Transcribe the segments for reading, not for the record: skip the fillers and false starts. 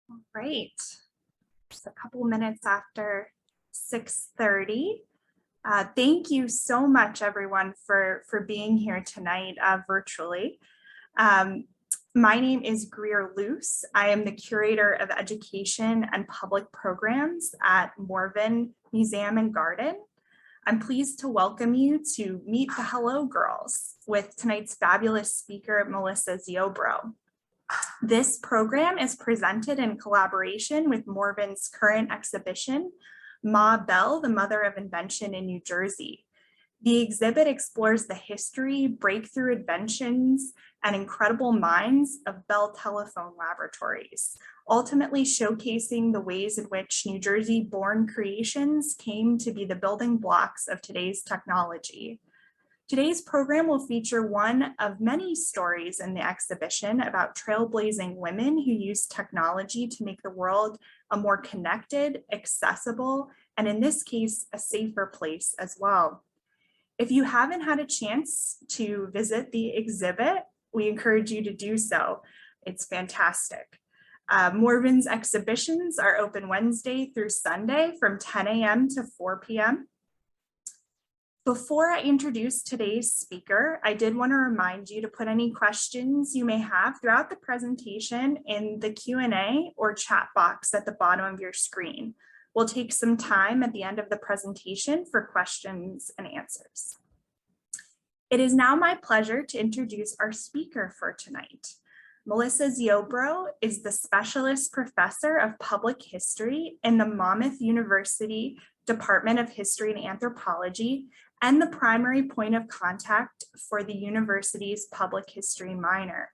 All right, just a couple minutes after 6:30. Thank you so much, everyone, for being here tonight virtually. Um, my name is Greer Luce. I am the Curator of Education and Public Programs at Morven Museum and Garden. I'm pleased to welcome you to Meet the Hello Girls with tonight's fabulous speaker, Melissa Ziobro. This program is presented in collaboration with Morven's current exhibition, Ma Bell, the Mother of Invention in New Jersey. The exhibit explores the history, breakthrough inventions, and incredible minds of Bell Telephone Laboratories, ultimately showcasing the ways in which New Jersey-born creations came to be the building blocks of today's technology. Today's program will feature one of many stories in the exhibition about trailblazing women who use technology to make the world a more connected, accessible, and in this case, a safer place as well. If you haven't had a chance to visit the exhibit, we encourage you to do so. It's fantastic. Morven's exhibitions are open Wednesday through Sunday from 10 a.m. to 4 p.m. Before I introduce today's speaker, I did want to remind you to put any questions you may have throughout the presentation in the Q&A or chat box at the bottom of your screen. We'll take some time at the end of the presentation for questions and answers. It is now my pleasure to introduce our speaker for tonight. Melissa Ziobro is the Specialist Professor of Public History in the Monmouth University Department of History and Anthropology and the primary point of contact for the university's public history minor.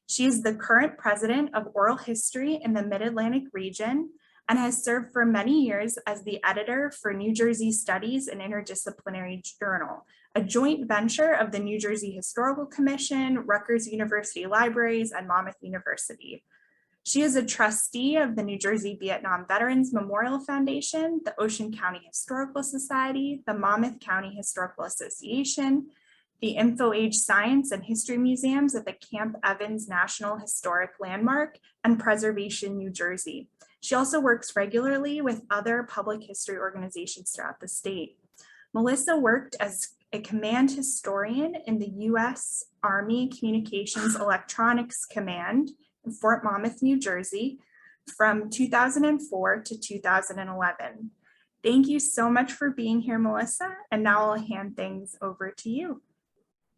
She is the current president of Oral History in the Mid-Atlantic region and has served for many years as the editor for New Jersey Studies and Interdisciplinary Journal, a joint venture of the New Jersey Historical Commission, Rutgers University Libraries, and Monmouth University. She is a trustee of the New Jersey Vietnam Veterans Memorial Foundation, the Ocean County Historical Society, the Monmouth County Historical Association, the Info Age Science and History Museums at the Camp Evans National Historic Landmark and Preservation, New Jersey. She also works regularly with other public history organizations throughout the state. Melissa worked as a command historian in the U.S. Army Communications Electronics Command in Fort Monmouth, New Jersey, from 2004 to 2011. Thank you so much for being here, Melissa, and now I'll hand things over to you.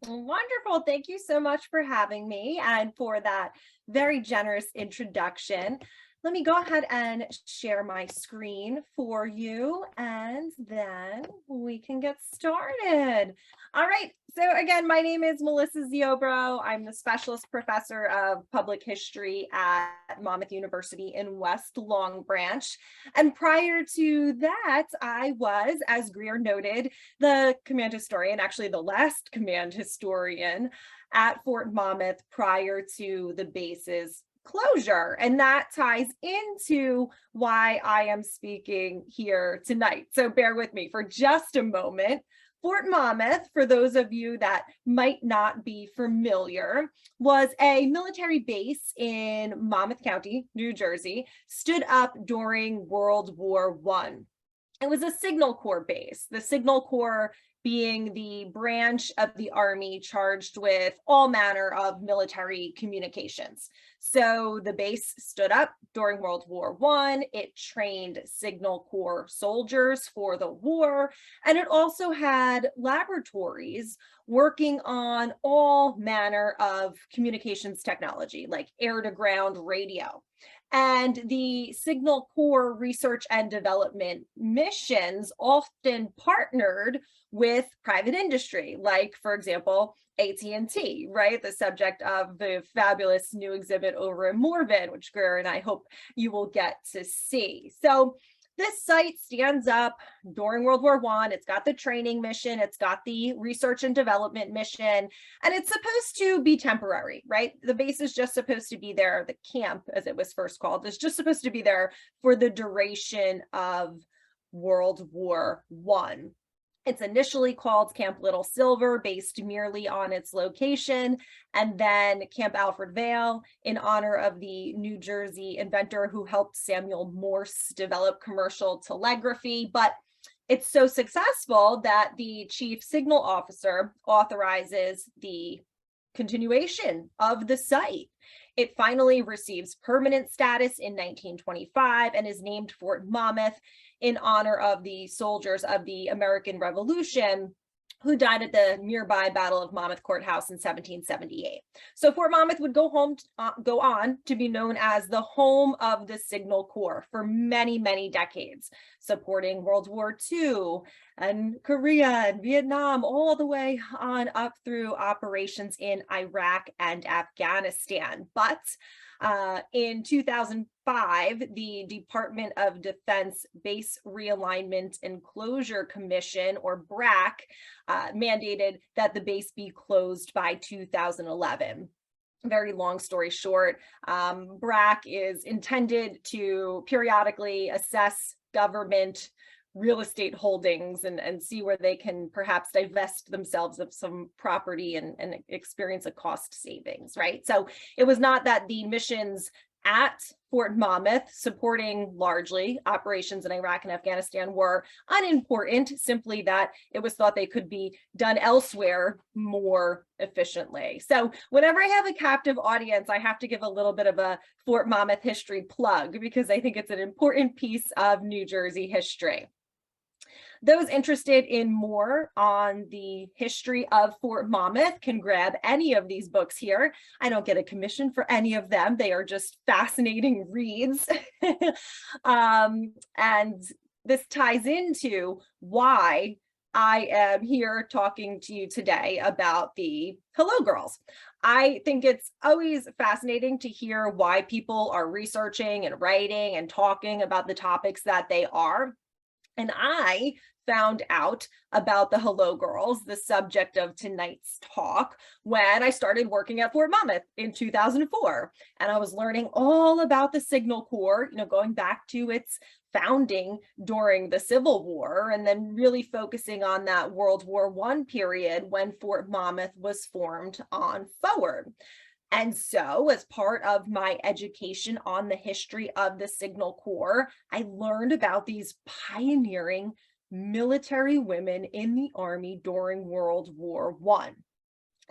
Wonderful. Thank you so much for having me and for that very generous introduction. Let me go ahead and share my screen for you, and then we can get started. All right. So again, my name is Melissa Ziobro. I'm the Specialist Professor of Public History at Monmouth University in West Long Branch. And prior to that, I was, as Greer noted, the command historian, actually the last command historian at Fort Monmouth prior to the base's closure. And that ties into why I am speaking here tonight. So bear with me for just a moment. Fort Monmouth, for those of you that might not be familiar, was a military base in Monmouth County, New Jersey, stood up during World War I. It was a Signal Corps base, the Signal Corps being the branch of the Army charged with all manner of military communications. So the base stood up during World War I. It trained Signal Corps soldiers for the war, and it also had laboratories working on all manner of communications technology, like air-to-ground radio. And the Signal Corps research and development missions often partnered with private industry, like, for example, AT&T, right? The subject of the fabulous new exhibit over in Morven, which Greer and I hope you will get to see. So this site stands up during World War I. It's got the training mission, it's got the research and development mission, and it's supposed to be temporary, right? The base is just supposed to be there, the camp, as it was first called, is just supposed to be there for the duration of World War I. It's initially called Camp Little Silver, based merely on its location, and then Camp Alfred Vail, in honor of the New Jersey inventor who helped Samuel Morse develop commercial telegraphy. But it's so successful that the chief signal officer authorizes the continuation of the site. It finally receives permanent status in 1925 and is named Fort Monmouth in honor of the soldiers of the American Revolution who died at the nearby Battle of Monmouth Courthouse in 1778. So Fort Monmouth would go on to be known as the home of the Signal Corps for many, many decades, supporting World War II and Korea and Vietnam, all the way on up through operations in Iraq and Afghanistan. But in 2005, the Department of Defense Base Realignment and Closure Commission, or BRAC, mandated that the base be closed by 2011. Very long story short, BRAC is intended to periodically assess government real estate holdings and see where they can perhaps divest themselves of some property and experience a cost savings, right? So it was not that the missions at Fort Monmouth, supporting largely operations in Iraq and Afghanistan, were unimportant, simply that it was thought they could be done elsewhere more efficiently. So whenever I have a captive audience, I have to give a little bit of a Fort Monmouth history plug, because I think it's an important piece of New Jersey history. Those interested in more on the history of Fort Monmouth can grab any of these books here. I don't get a commission for any of them. They are just fascinating reads. And this ties into why I am here talking to you today about the Hello Girls. I think it's always fascinating to hear why people are researching and writing and talking about the topics that they are. And I found out about the Hello Girls, the subject of tonight's talk, when I started working at Fort Monmouth in 2004. And I was learning all about the Signal Corps, going back to its founding during the Civil War, and then really focusing on that World War I period when Fort Monmouth was formed on forward. And so, as part of my education on the history of the Signal Corps, I learned about these pioneering military women in the Army during World War I.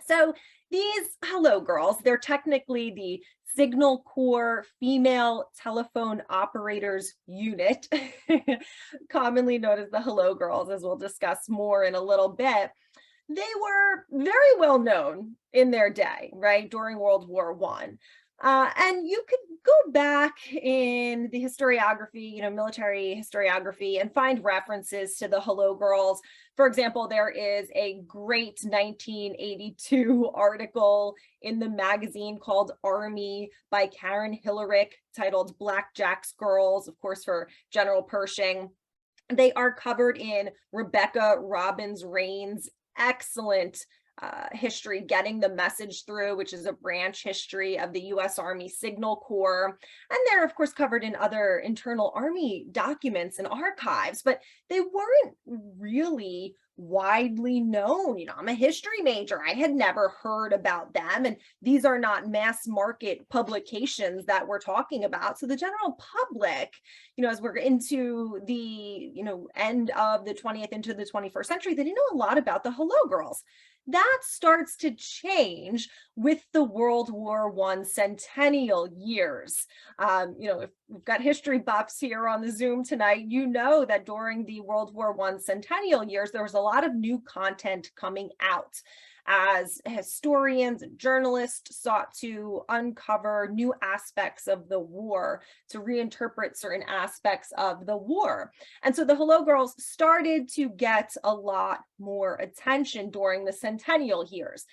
So these Hello Girls, they're technically the Signal Corps Female Telephone Operators Unit, commonly known as the Hello Girls, as we'll discuss more in a little bit. They were very well known in their day, right, during World War I. And you could go back in the historiography, military historiography, and find references to the Hello Girls. For example, there is a great 1982 article in the magazine called Army by Karen Hillerick titled Black Jack's Girls, of course, for General Pershing. They are covered in Rebecca Robbins Rain's excellent history, Getting the Message Through, which is a branch history of the U.S. Army Signal Corps. And they're, of course, covered in other internal Army documents and archives, but they weren't really widely known. I'm a history major. I had never heard about them. And these are not mass market publications that we're talking about. So the general public, as we're into the, end of the 20th into the 21st century, they didn't know a lot about the Hello Girls. That starts to change with the World War I centennial years. If we've got history buffs here on the Zoom tonight, that during the World War I centennial years, there was a lot of new content coming out as historians and journalists sought to uncover new aspects of the war, to reinterpret certain aspects of the war. And so the Hello Girls started to get a lot more attention during the centennial years.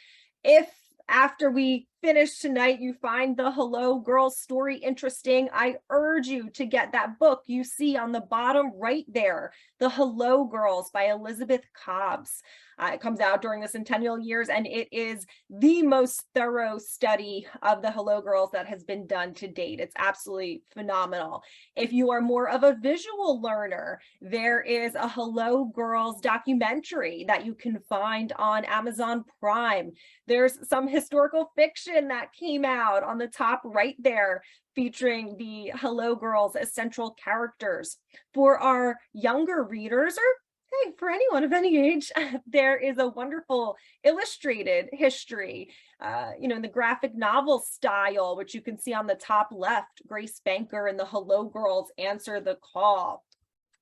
If after we finished tonight, you find the Hello Girls story interesting, I urge you to get that book you see on the bottom right there, The Hello Girls by Elizabeth Cobbs. It comes out during the centennial years, and it is the most thorough study of the Hello Girls that has been done to date. It's absolutely phenomenal. If you are more of a visual learner, there is a Hello Girls documentary that you can find on Amazon Prime. There's some historical fiction that came out on the top right there, featuring the Hello Girls as central characters. For our younger readers, or hey, for anyone of any age, there is a wonderful illustrated history, in the graphic novel style, which you can see on the top left. Grace Banker and the Hello Girls Answer the Call.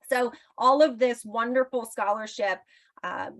So all of this wonderful scholarship,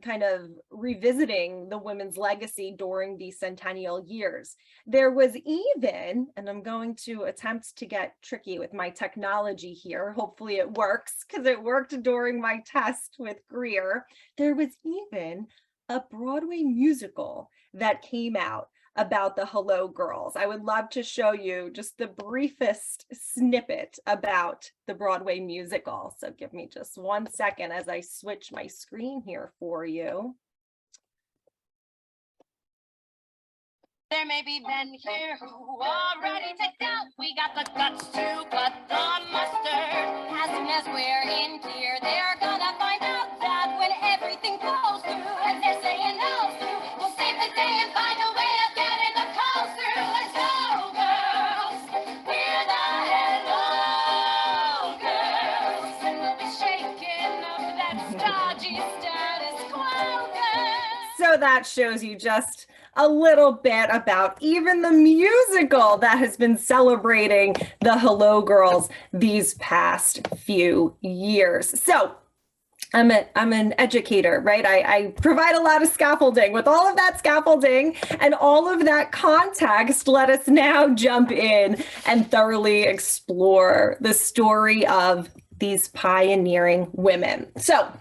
kind of revisiting the women's legacy during the centennial years. There was even, and I'm going to attempt to get tricky with my technology here, hopefully it works, because it worked during my test with Greer. There was even a Broadway musical that came out about the Hello Girls. I would love to show you just the briefest snippet about the Broadway musical. So give me just 1 second as I switch my screen here for you. There may be men here who are ready to doubt. We got the guts to cut the mustard. As soon as we're in here, they're gonna find out that when everything goes through and they're saying no through, we'll save the day and find a way of getting the calls through. Let's go, girls. We're the Hello Girls, and we'll be shaking up that stodgy status quo, girls. So that shows you just a little bit about even the musical that has been celebrating the Hello Girls these past few years. So I'm an educator, right? I provide a lot of scaffolding. With all of that scaffolding and all of that context, let us now jump in and thoroughly explore the story of these pioneering women. So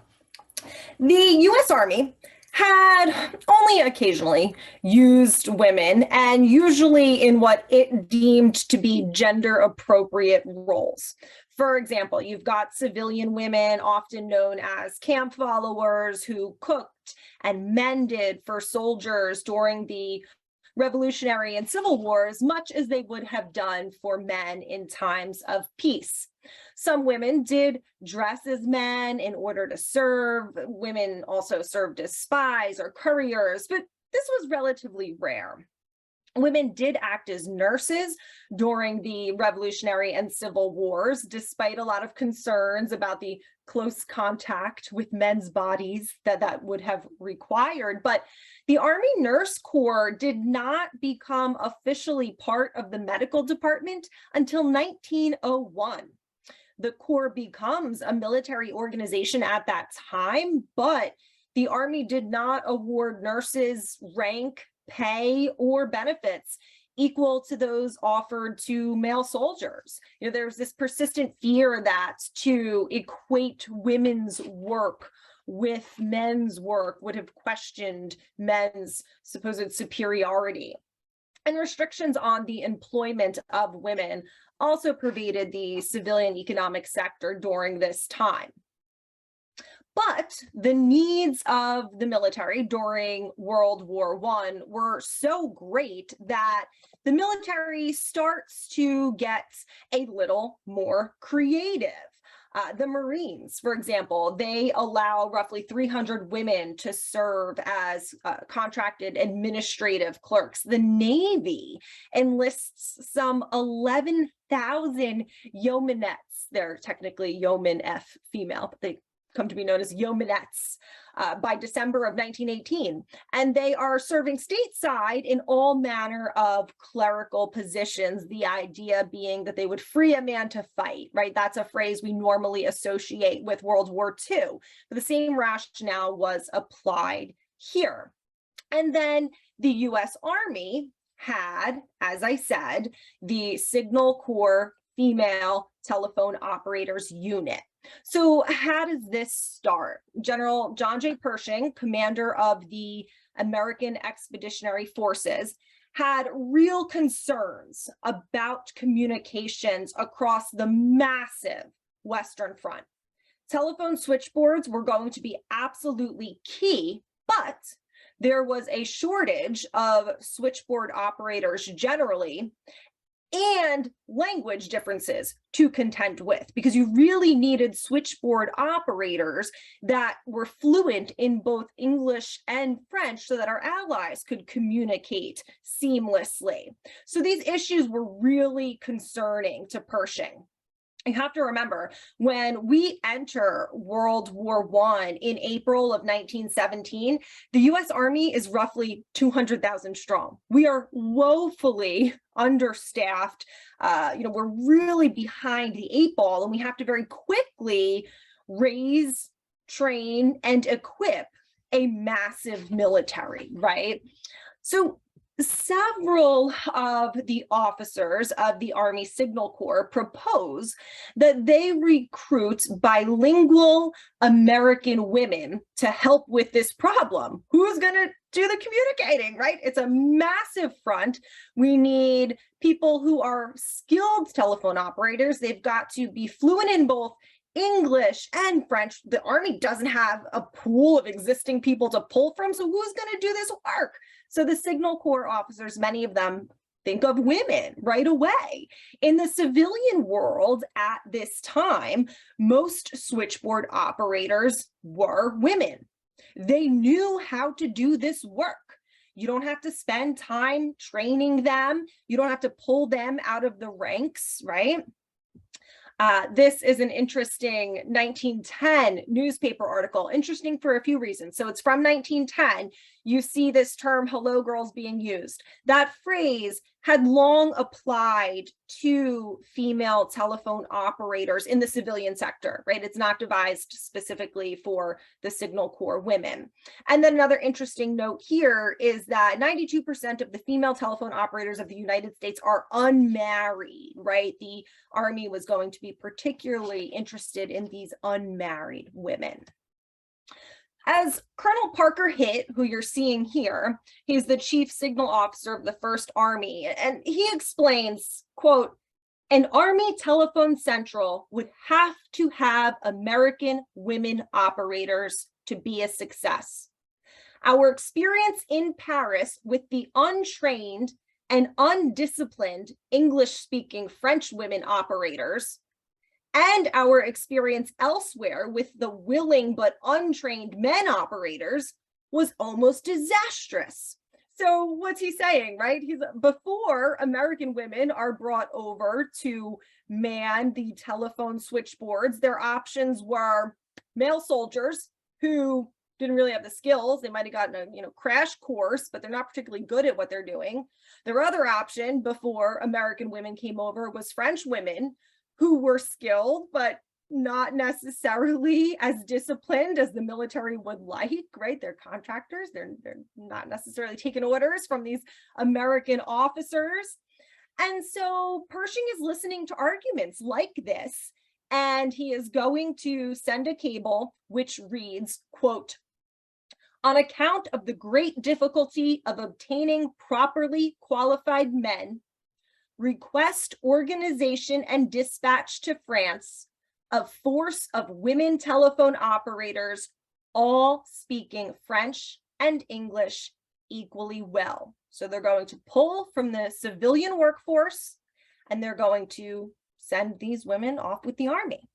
the U.S. Army had only occasionally used women, and usually in what it deemed to be gender appropriate roles. For example, you've got civilian women, often known as camp followers, who cooked and mended for soldiers during the Revolutionary and Civil Wars, much as they would have done for men in times of peace. Some women did dress as men in order to serve. Women also served as spies or couriers, but this was relatively rare. Women did act as nurses during the Revolutionary and Civil Wars, despite a lot of concerns about the close contact with men's bodies that would have required. But the Army Nurse Corps did not become officially part of the medical department until 1901. The Corps becomes a military organization at that time, but the Army did not award nurses rank, pay, or benefits equal to those offered to male soldiers. There's this persistent fear that to equate women's work with men's work would have questioned men's supposed superiority. And restrictions on the employment of women also pervaded the civilian economic sector during this time. But the needs of the military during World War I were so great that the military starts to get a little more creative. The Marines, for example, they allow roughly 300 women to serve as contracted administrative clerks. The Navy enlists some 11,000 yeomanettes. They're technically yeoman F female, but they come to be known as yeomanettes by December of 1918. And they are serving stateside in all manner of clerical positions, the idea being that they would free a man to fight, right? That's a phrase we normally associate with World War II. But the same rationale was applied here. And then the US Army had, as I said, the Signal Corps Female Telephone Operators Unit. So how does this start? General John J. Pershing, commander of the American Expeditionary Forces, had real concerns about communications across the massive Western Front. Telephone switchboards were going to be absolutely key, but there was a shortage of switchboard operators generally, and language differences to contend with, because you really needed switchboard operators that were fluent in both English and French so that our allies could communicate seamlessly. So these issues were really concerning to Pershing. You have to remember, when we enter World War I in April of 1917, the US Army is roughly 200,000 strong. We are woefully understaffed. We're really behind the 8 ball, and we have to very quickly raise, train, and equip a massive military, right? So several of the officers of the Army Signal Corps propose that they recruit bilingual American women to help with this problem. Who's going to do the communicating, right? It's a massive front. We need people who are skilled telephone operators. They've got to be fluent in both English and French. The Army doesn't have a pool of existing people to pull from, so who's going to do this work? So the Signal Corps officers, many of them think of women right away. In the civilian world at this time, most switchboard operators were women. They knew how to do this work. You don't have to spend time training them. You don't have to pull them out of the ranks, right? This is an interesting 1910 newspaper article, interesting for a few reasons. So it's from 1910. You see this term, hello girls, being used. That phrase had long applied to female telephone operators in the civilian sector, right? It's not devised specifically for the Signal Corps women. And then another interesting note here is that 92% of the female telephone operators of the United States are unmarried, right? The Army was going to be particularly interested in these unmarried women. As Colonel Parker Hitt, who you're seeing here, he's the chief signal officer of the First Army, and he explains, quote, an Army telephone central would have to have American women operators to be a success. Our experience in Paris with the untrained and undisciplined English-speaking French women operators, and our experience elsewhere with the willing but untrained men operators was almost disastrous. So what's he saying, right? Before American women are brought over to man the telephone switchboards, their options were male soldiers who didn't really have the skills. They might have gotten a crash course, but they're not particularly good at what they're doing. Their other option before American women came over was French women who were skilled, but not necessarily as disciplined as the military would like, right? They're contractors. They're not necessarily taking orders from these American officers. And so Pershing is listening to arguments like this, and he is going to send a cable which reads, quote, on account of the great difficulty of obtaining properly qualified men, request organization and dispatch to France a force of women telephone operators, all speaking French and English equally well. So they're going to pull from the civilian workforce, and they're going to send these women off with the Army.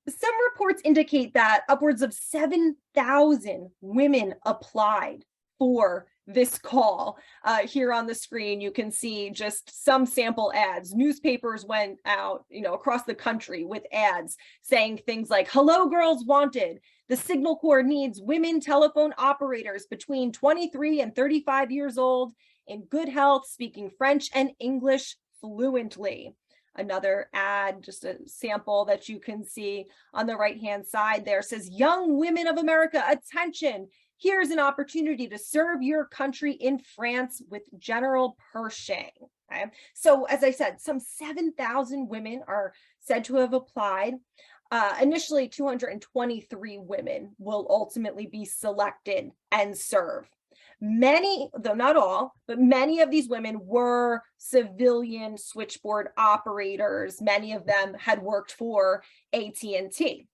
Some reports indicate that upwards of 7,000 women applied for this call. Here on the screen, you can see just some sample ads. Newspapers went out, across the country with ads saying things like, hello girls wanted. The Signal Corps needs women telephone operators between 23 and 35 years old in good health, speaking French and English fluently. Another ad, just a sample that you can see on the right-hand side there, says, young women of America, attention. Here's an opportunity to serve your country in France with General Pershing. Okay? So as I said, some 7,000 women are said to have applied. Initially, 223 women will ultimately be selected and serve. Many, though not all, but many of these women were civilian switchboard operators. Many of them had worked for AT&T.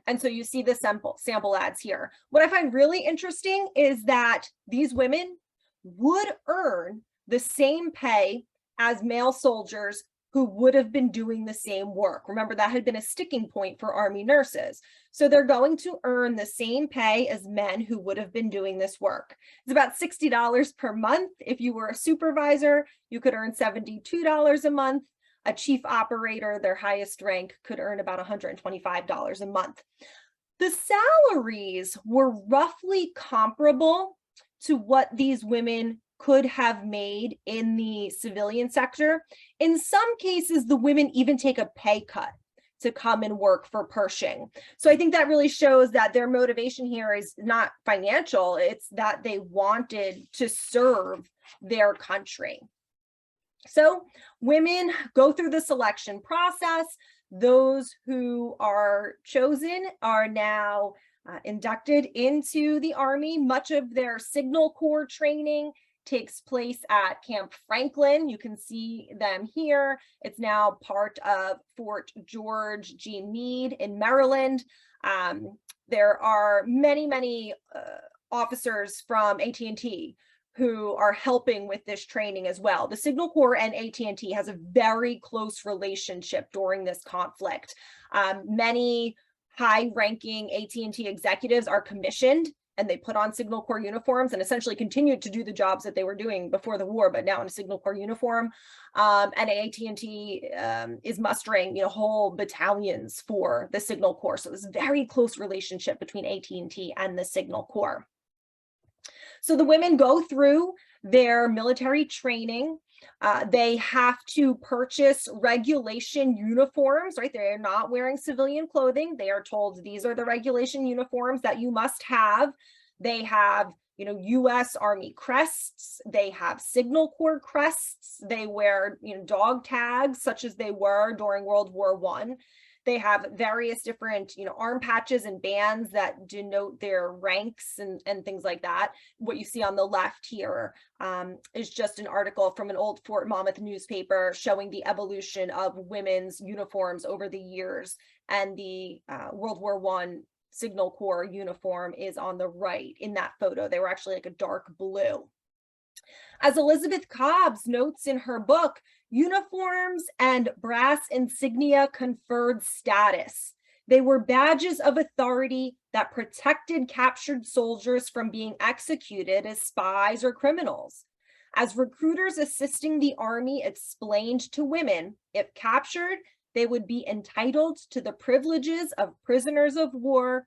And so you see the sample ads here. What I find really interesting is that these women would earn the same pay as male soldiers who would have been doing the same work. Remember, that had been a sticking point for Army nurses. So they're going to earn the same pay as men who would have been doing this work. It's about $60 per month. If you were a supervisor, you could earn $72 a month. A chief operator, their highest rank, could earn about $125 a month. The salaries were roughly comparable to what these women could have made in the civilian sector. In some cases, the women even take a pay cut to come and work for Pershing. So I think that really shows that their motivation here is not financial, it's that they wanted to serve their country. So women go through the selection process. Those who are chosen are now inducted into the Army. Much of their Signal Corps training takes place at Camp Franklin. You can see them here. It's now part of Fort George G. Meade in Maryland. There are many officers from AT&T who are helping with this training as well. The Signal Corps and AT&T has a very close relationship during this conflict. Many high-ranking AT&T executives are commissioned, and they put on Signal Corps uniforms and essentially continued to do the jobs that they were doing before the war, but now in a Signal Corps uniform. And AT&T is mustering, whole battalions for the Signal Corps. So there's a very close relationship between AT&T and the Signal Corps. So the women go through their military training. They have to purchase regulation uniforms, right? They're not wearing civilian clothing. They are told these are the regulation uniforms that you must have. They have, U.S. Army crests. They have Signal Corps crests. They wear, dog tags, such as they were during World War I. They have various different, arm patches and bands that denote their ranks and things like that. What you see on the left here is just an article from an old Fort Monmouth newspaper showing the evolution of women's uniforms over the years. And the World War I Signal Corps uniform is on the right in that photo. They were actually like a dark blue. As Elizabeth Cobbs notes in her book, uniforms and brass insignia conferred status. They were badges of authority that protected captured soldiers from being executed as spies or criminals. As recruiters assisting the Army explained to women, if captured, they would be entitled to the privileges of prisoners of war.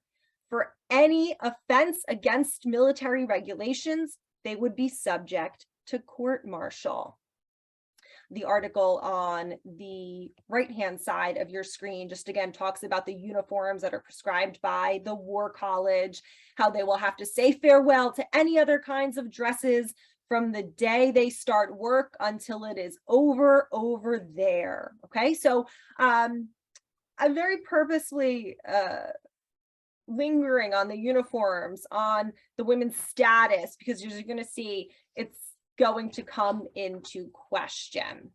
For any offense against military regulations, they would be subject to court-martial. The article on the right-hand side of your screen just again talks about the uniforms that are prescribed by the War College, how they will have to say farewell to any other kinds of dresses from the day they start work until it is over there. Okay, so I'm very purposely lingering on the uniforms, on the women's status, because you're going to see it's going to come into question.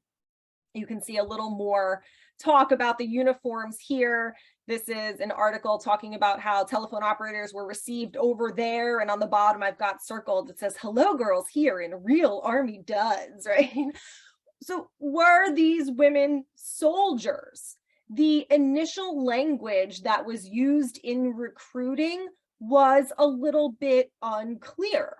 You can see a little more talk about the uniforms here. This is an article talking about how telephone operators were received over there, and on the bottom I've got circled, it says, "Hello girls here in real Army duds," right? So were these women soldiers? The initial language that was used in recruiting was a little bit unclear.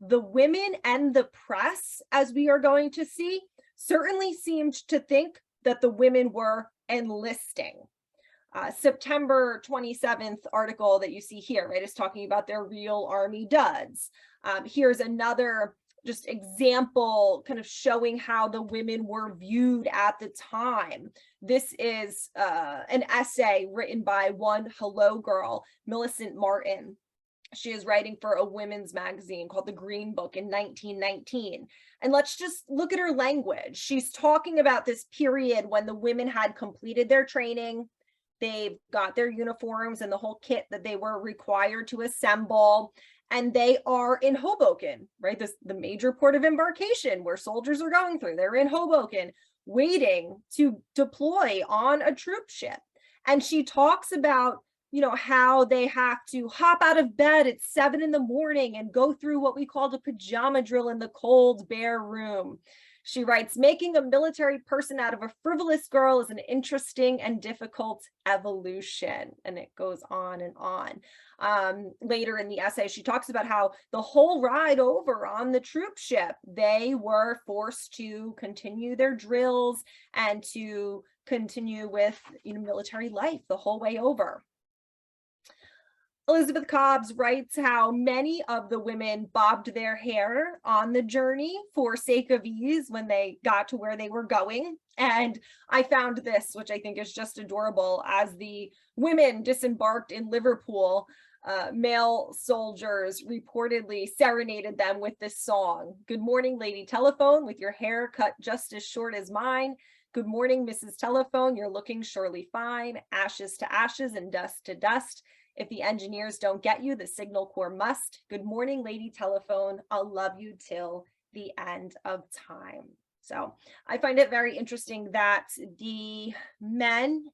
The women and the press, as we are going to see, certainly seemed to think that the women were enlisting. September 27th article that you see here, right, is talking about their real Army duds. Here's another just example kind of showing how the women were viewed at the time. This is an essay written by one hello girl, Millicent Martin. She is writing for a women's magazine called The Green Book in 1919. And let's just look at her language. She's talking about this period when the women had completed their training. They've got their uniforms and the whole kit that they were required to assemble. And they are in Hoboken, right? The major port of embarkation where soldiers are going through. They're in Hoboken waiting to deploy on a troop ship. And she talks about, you know, how they have to hop out of bed at 7 a.m. and go through what we called a pajama drill in the cold, bare room. She writes, making a military person out of a frivolous girl is an interesting and difficult evolution. And it goes on and on. Later in the essay, she talks about how the whole ride over on the troop ship, they were forced to continue their drills and to continue with, you know, military life the whole way over. Elizabeth Cobbs writes how many of the women bobbed their hair on the journey for sake of ease when they got to where they were going. And I found this, which I think is just adorable, as the women disembarked in Liverpool, male soldiers reportedly serenaded them with this song. Good morning, Lady Telephone, with your hair cut just as short as mine. Good morning, Mrs. Telephone, you're looking surely fine. Ashes to ashes and dust to dust. If the engineers don't get you, the signal corps must. Good morning, Lady Telephone. I'll love you till the end of time. So I find it very interesting that the men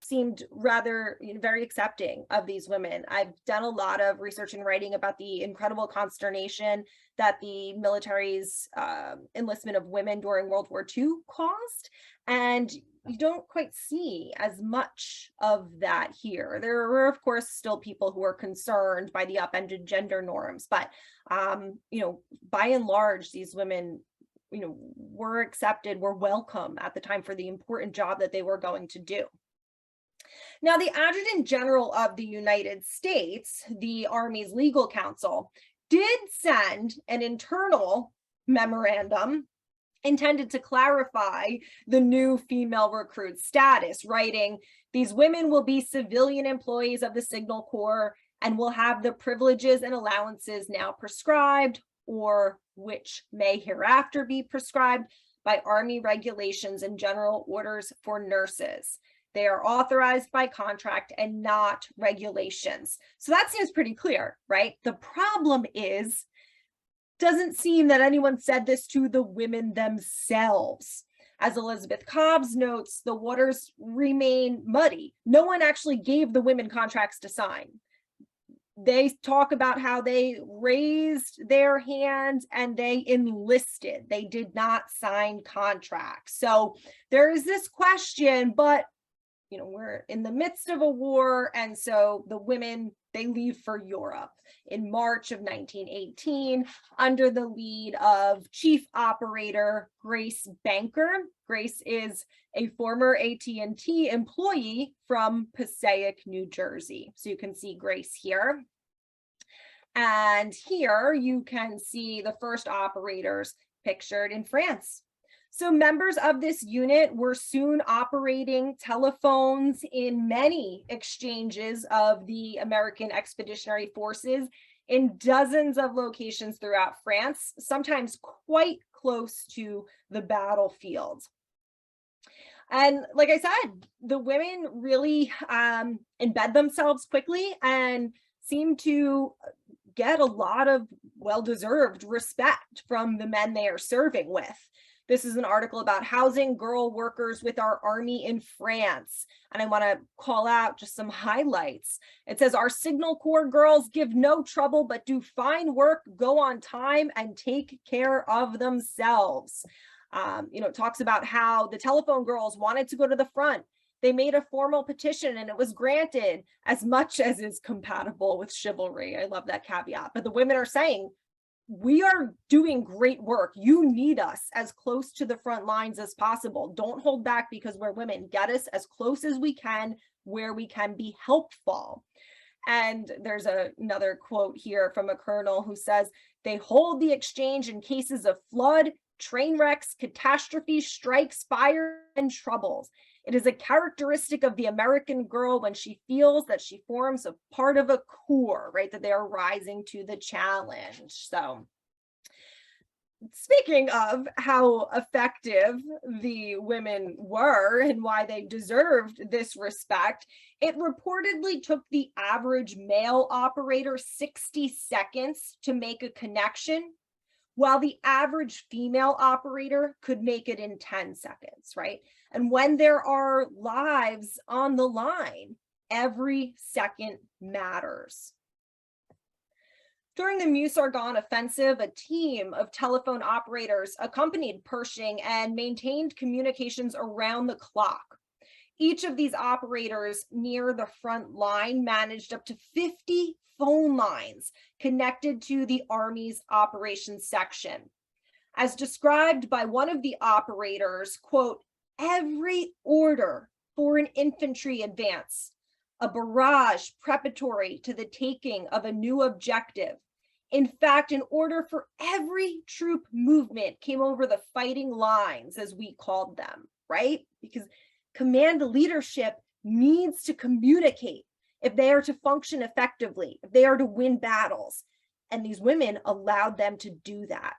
seemed rather, you know, very accepting of these women. I've done a lot of research and writing about the incredible consternation that the military's enlistment of women during World War II caused. And you don't quite see as much of that here. There were, of course, still people who are concerned by the upended gender norms, but you know, by and large, these women, you know, were accepted, were welcome at the time for the important job that they were going to do. Now, the Adjutant General of the United States, the Army's legal counsel, did send an internal memorandum intended to clarify the new female recruit status, writing, these women will be civilian employees of the Signal Corps and will have the privileges and allowances now prescribed, or which may hereafter be prescribed by Army regulations and general orders for nurses. They are authorized by contract and not regulations. So that seems pretty clear, right? The problem is, doesn't seem that anyone said this to the women themselves. As Elizabeth Cobbs notes, the waters remain muddy. No one actually gave the women contracts to sign. They talk about how they raised their hands and they enlisted. They did not sign contracts. So there is this question, but you know, we're in the midst of a war, and so the women, they leave for Europe in March of 1918 under the lead of Chief Operator Grace Banker. Grace is a former AT&T employee from Passaic, New Jersey. So you can see Grace here. And here you can see the first operators pictured in France. So members of this unit were soon operating telephones in many exchanges of the American Expeditionary Forces in dozens of locations throughout France, sometimes quite close to the battlefield. And like I said, the women really embed themselves quickly and seem to get a lot of well-deserved respect from the men they are serving with. This is an article about housing girl workers with our army in France. And I want to call out just some highlights. It says, our Signal Corps girls give no trouble, but do fine work, go on time, and take care of themselves. You know, it talks about how the telephone girls wanted to go to the front. They made a formal petition and it was granted, as much as is compatible with chivalry. I love that caveat. But the women are saying, we are doing great work. You need us as close to the front lines as possible. Don't hold back because we're women. Get us as close as we can where we can be helpful. And there's another quote here from a colonel who says, they hold the exchange in cases of flood, train wrecks, catastrophes, strikes, fire, and troubles. It is a characteristic of the American girl when she feels that she forms a part of a corps, right? That they are rising to the challenge. So speaking of how effective the women were and why they deserved this respect, it reportedly took the average male operator 60 seconds to make a connection, while the average female operator could make it in 10 seconds, right? And when there are lives on the line, every second matters. During the Meuse-Argonne offensive, a team of telephone operators accompanied Pershing and maintained communications around the clock. Each of these operators near the front line managed up to 50 phone lines connected to the Army's operations section. As described by one of the operators, quote, every order for an infantry advance, a barrage preparatory to the taking of a new objective. In fact, an order for every troop movement came over the fighting lines, as we called them, right? Because command leadership needs to communicate if they are to function effectively, if they are to win battles. And these women allowed them to do that.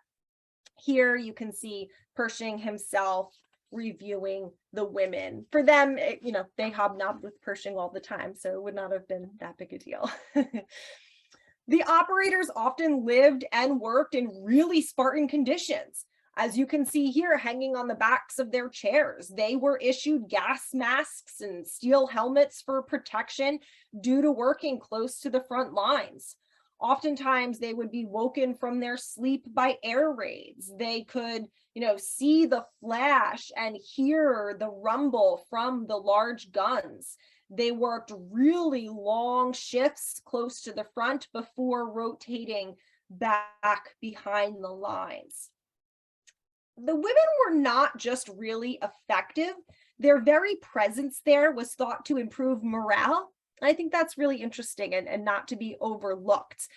Here you can see Pershing himself reviewing the women. For them, they hobnobbed with Pershing all the time, so it would not have been that big a deal. The operators often lived and worked in really Spartan conditions. As you can see here, hanging on the backs of their chairs, they were issued gas masks and steel helmets for protection due to working close to the front lines. Oftentimes, they would be woken from their sleep by air raids. They could, see the flash and hear the rumble from the large guns. They worked really long shifts close to the front before rotating back behind the lines. The women were not just really effective. Their very presence there was thought to improve morale. I think that's really interesting and not to be overlooked.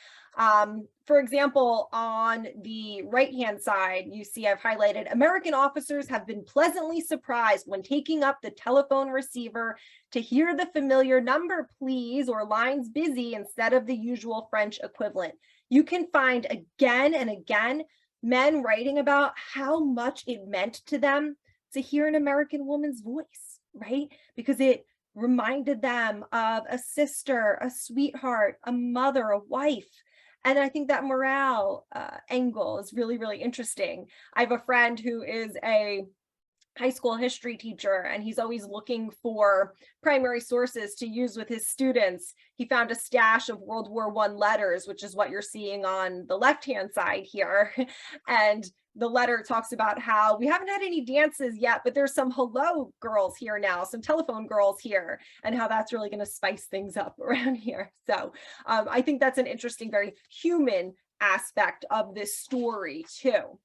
For example, on the right-hand side, you see I've highlighted, American officers have been pleasantly surprised when taking up the telephone receiver to hear the familiar number, please, or lines busy instead of the usual French equivalent. You can find again and again men writing about how much it meant to them to hear an American woman's voice, right? Because it reminded them of a sister, a sweetheart, a mother, a wife. And I think that morale angle is really, really interesting. I have a friend who is a high school history teacher, and he's always looking for primary sources to use with his students. He found a stash of World War I letters, which is what you're seeing on the left-hand side here. And the letter talks about how we haven't had any dances yet, but there's some hello girls here now, some telephone girls here, and how that's really going to spice things up around here. So I think that's an interesting, very human aspect of this story too.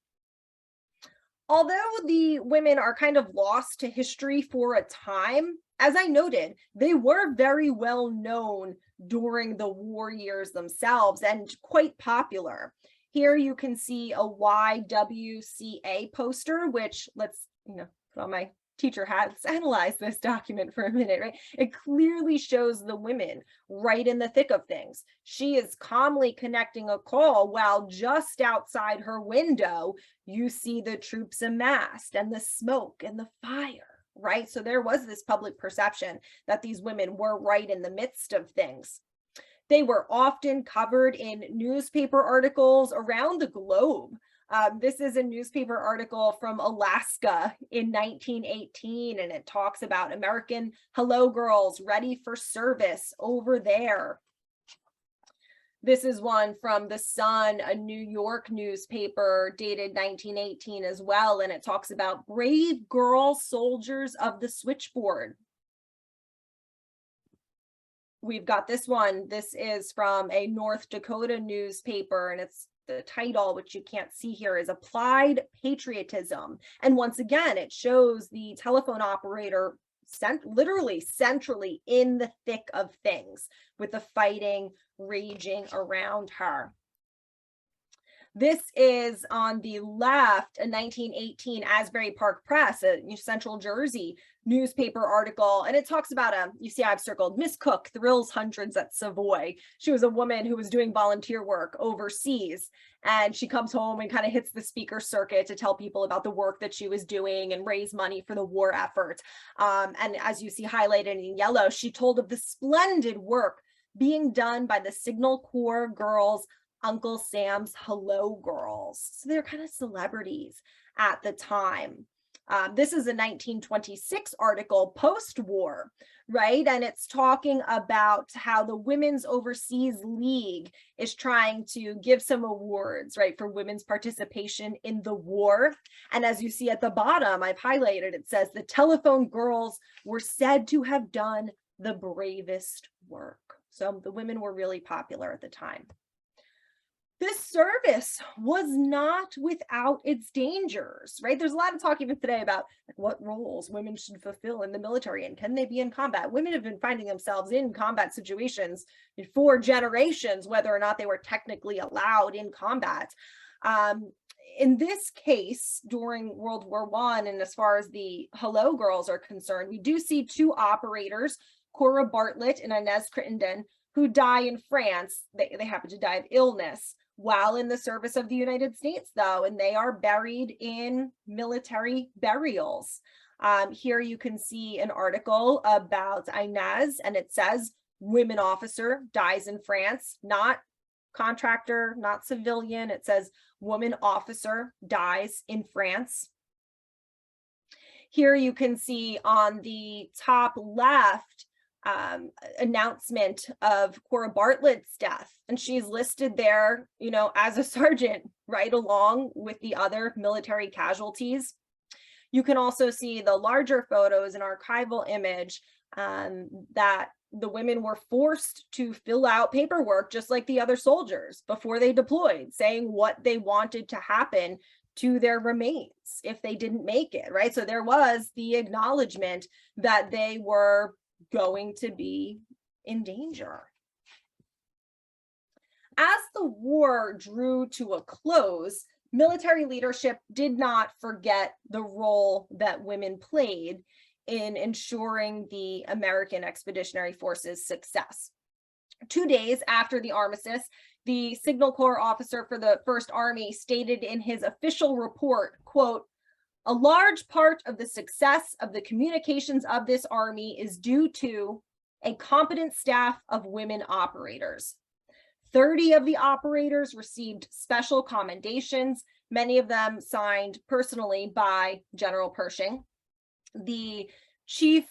Although the women are kind of lost to history for a time, as I noted, they were very well known during the war years themselves and quite popular. Here you can see a Ywca poster, which let's, put on my teacher hat, let's analyze this document for a minute, right? It clearly shows the women right in the thick of things. She is calmly connecting a call while just outside her window, you see the troops amassed and the smoke and the fire, right? So there was this public perception that these women were right in the midst of things. They were often covered in newspaper articles around the globe. This is a newspaper article from Alaska in 1918, and it talks about American hello girls ready for service over there. This is one from The Sun, a New York newspaper dated 1918 as well, and it talks about brave girl soldiers of the switchboard. We've got this one. This is from a North Dakota newspaper, and it's the title, which you can't see here, is Applied Patriotism. And once again, it shows the telephone operator literally centrally in the thick of things with the fighting raging around her. This is on the left, a 1918 Asbury Park Press, a Central Jersey newspaper article. And it talks about you see I've circled, Miss Cook thrills hundreds at Savoy. She was a woman who was doing volunteer work overseas. And she comes home and kind of hits the speaker circuit to tell people about the work that she was doing and raise money for the war effort. And as you see highlighted in yellow, she told of the splendid work being done by the Signal Corps girls, Uncle Sam's Hello Girls. So they're kind of celebrities at the time. This is a 1926 article post-war, right? And it's talking about how the Women's Overseas League is trying to give some awards, right, for women's participation in the war. And as you see at the bottom, I've highlighted, it says the telephone girls were said to have done the bravest work. So the women were really popular at the time. This service was not without its dangers, right? There's a lot of talk even today about what roles women should fulfill in the military and can they be in combat. Women have been finding themselves in combat situations for generations, whether or not they were technically allowed in combat. In this case, during World War I, and as far as the Hello Girls are concerned, we do see two operators, Cora Bartlett and Inez Crittenden, who die in France. They happen to die of illness while in the service of the United States, though, and they are buried in military burials. Here you can see an article about Inez, and it says, women officer dies in France, not contractor, not civilian. It says, woman officer dies in France. Here you can see on the top left, announcement of Cora Bartlett's death, and she's listed there, you know, as a sergeant, right along with the other military casualties. You can also see the larger photos, an archival image, that the women were forced to fill out paperwork just like the other soldiers before they deployed, saying what they wanted to happen to their remains if they didn't make it, right? So there was the acknowledgement that they were going to be in danger. As the war drew to a close, military leadership did not forget the role that women played in ensuring the American Expeditionary Force's success. 2 days after the armistice, the Signal Corps officer for the First Army stated in his official report, quote, "A large part of the success of the communications of this army is due to a competent staff of women operators. 30 of the operators received special commendations, many of them signed personally by General Pershing. The chief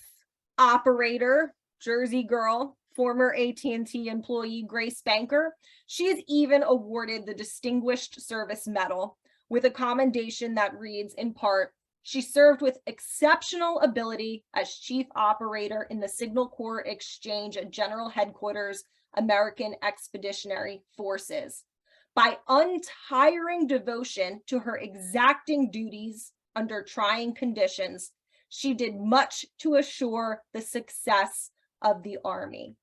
operator, Jersey girl, former AT&T employee Grace Banker, she is even awarded the Distinguished Service Medal with a commendation that reads in part, she served with exceptional ability as chief operator in the Signal Corps Exchange at General Headquarters, American Expeditionary Forces. By untiring devotion to her exacting duties under trying conditions, she did much to assure the success of the Army."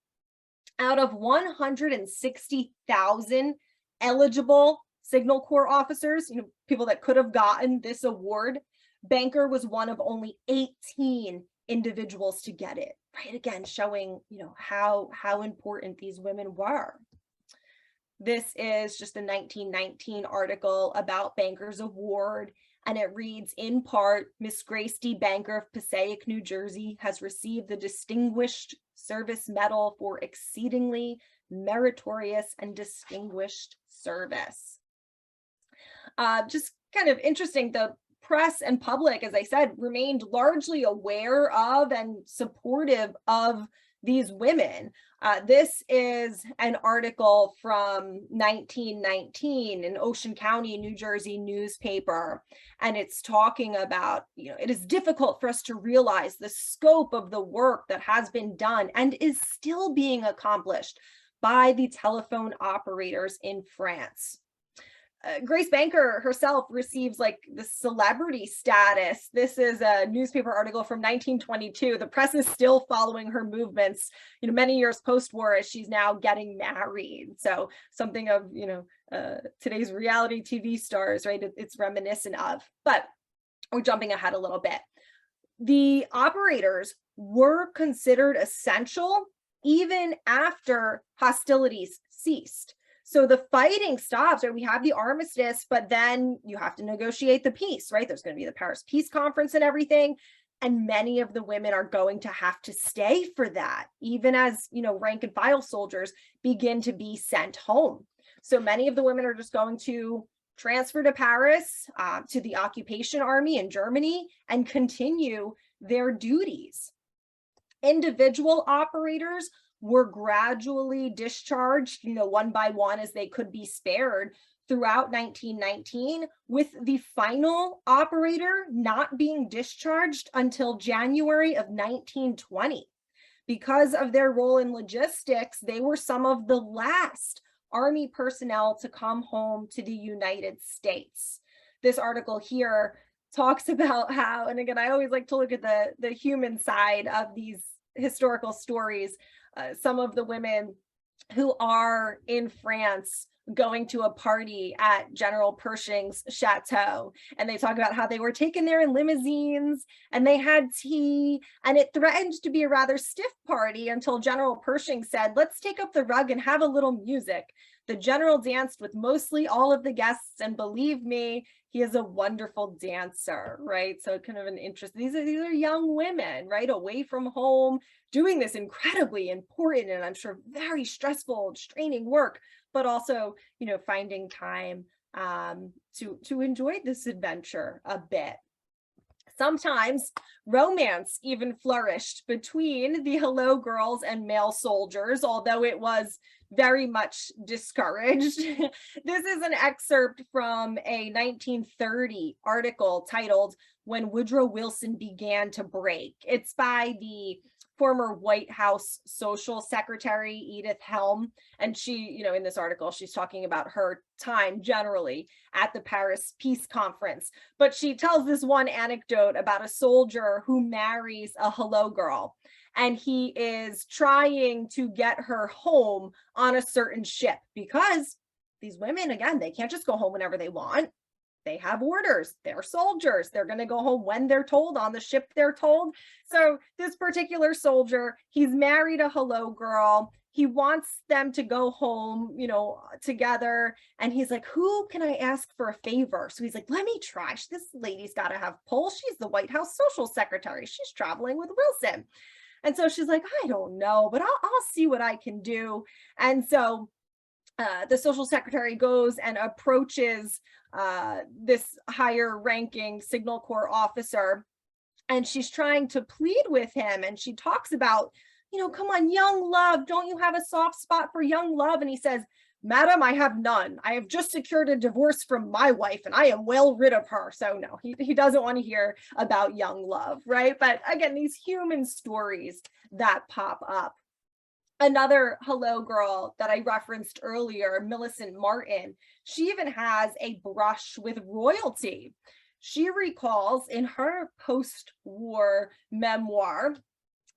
Out of 160,000 eligible Signal Corps officers, you know, people that could have gotten this award, Banker was one of only 18 individuals to get it, right? Again, showing, you know, how important these women were. This is just a 1919 article about Banker's award, and it reads in part, Miss Grace D. Banker of Passaic, New Jersey, has received the Distinguished Service Medal for exceedingly meritorious and distinguished service. Just kind of interesting, the press and public, as I said, remained largely aware of and supportive of these women. This is an article from 1919 in Ocean County, New Jersey newspaper, and it's talking about, you know, it is difficult for us to realize the scope of the work that has been done and is still being accomplished by the telephone operators in France. Grace Banker herself receives like the celebrity status. This is a newspaper article from 1922. The press is still following her movements, many years post-war, as she's now getting married. So something of, today's reality TV stars, right? It's reminiscent of, but we're jumping ahead a little bit. The operators were considered essential even after hostilities ceased. So the fighting stops, right? We have the armistice, but then you have to negotiate the peace, right? There's going to be the Paris Peace Conference and everything. And many of the women are going to have to stay for that, even as, rank and file soldiers begin to be sent home. So many of the women are just going to transfer to Paris, to the occupation army in Germany, and continue their duties. Individual operators were gradually discharged, one by one as they could be spared throughout 1919, with the final operator not being discharged until January of 1920. Because of their role in logistics, they were some of the last Army personnel to come home to the United States. This article here talks about how, and again, I always like to look at the human side of these historical stories. Some of the women who are in France going to a party at General Pershing's chateau, and they talk about how they were taken there in limousines and they had tea, and it threatened to be a rather stiff party until General Pershing said, "Let's take up the rug and have a little music." The general danced with mostly all of the guests, and believe me, he is a wonderful dancer, right? So kind of an interest. These are young women, right, away from home, doing this incredibly important and I'm sure very stressful and straining work, but also, finding time to enjoy this adventure a bit. Sometimes romance even flourished between the Hello Girls and male soldiers, although it was very much discouraged. This is an excerpt from a 1930 article titled "When Woodrow Wilson Began to Break." It's by the former White House Social Secretary Edith Helm, and she, in this article, she's talking about her time generally at the Paris Peace Conference, but she tells this one anecdote about a soldier who marries a hello girl, and he is trying to get her home on a certain ship, because these women, again, they can't just go home whenever they want. They have orders. They're soldiers. They're going to go home when they're told, on the ship they're told. So this particular soldier, he's married a hello girl. He wants them to go home, together. And he's like, who can I ask for a favor? So he's like, let me try. This lady's got to have pull. She's the White House Social Secretary. She's traveling with Wilson. And so she's like, I don't know, but I'll see what I can do. And so the social secretary goes and approaches this higher ranking Signal Corps officer, and she's trying to plead with him, and she talks about, come on, young love, don't you have a soft spot for young love? And he says, "Madam, I have none. I have just secured a divorce from my wife and I am well rid of her." So no, he doesn't want to hear about young love, right? But again, these human stories that pop up. Another hello girl that I referenced earlier, Millicent Martin, she even has a brush with royalty. She recalls in her post-war memoir